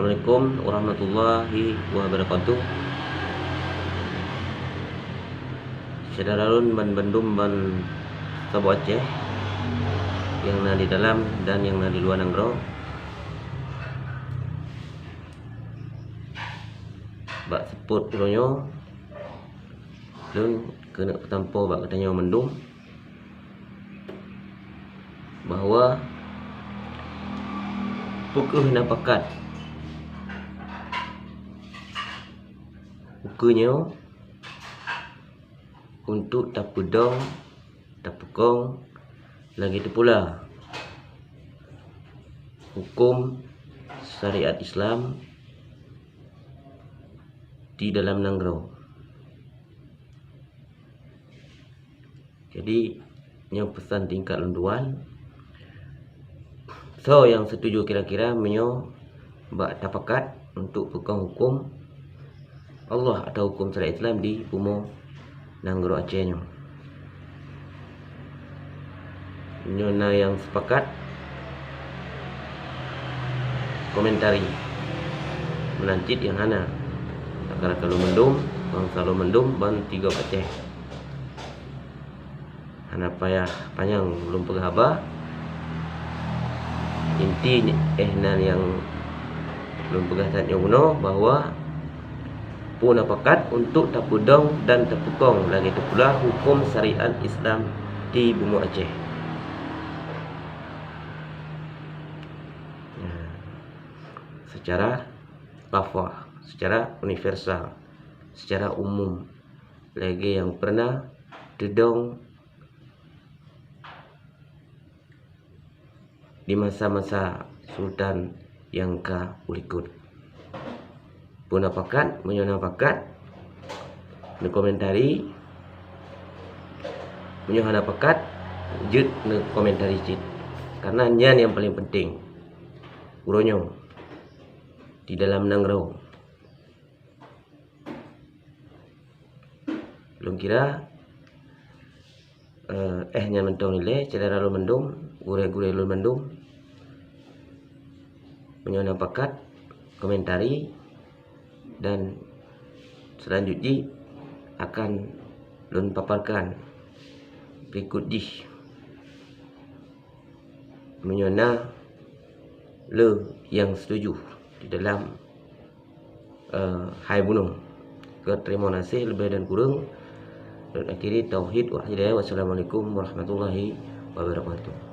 Assalamualaikum warahmatullahi wabarakatuh. Saudara-saudara ban Bandung ban Sabo Aceh yang na di dalam dan yang na di luar Nanggro, bak seput ronyo dan kena ketampo bak katanya mendung bahwa pukul na pakat pukulnya untuk tapudong tapukong lagi itu pula hukum syariat Islam di dalam Nanggro. Jadi nyo pesan tingkat lunduan. So yang setuju kira-kira menyo bak tapakat untuk pegang hukum Allah atau hukum syariat Islam di Pumo Nanggro Aceh nyo. Nyona yang sepakat komentari menancit yang hana akar kalau mendum bang selalu mendum ban 3 Aceh hana payah panjang belum pegahaba inti nan yang belum pegah uno bahwa pun apakat untuk tapudong dan tapukong lagi itu pula hukum syariat Islam di Bumi Aceh. Secara lafaz, secara universal, secara umum, lagi yang pernah dedong di masa-masa Sultan yang ke-ulikut. Pun apakat, menyono apakat, ne komentari, menyono apakat, jut ne komentari cit. Karena nyan yang paling penting, uronyo di dalam Nanggro. Belum kira nya mentong nilai cedera lu mendung gure-gure lu mendung menyono pakat komentari dan selanjutnya akan lun paparkan berikut di menyona le yang setuju di dalam hai bunung. Terima kasih lebih dan kurang. Dan akhiri tauhid wa hidayah. Wassalamualaikum warahmatullahi wabarakatuh.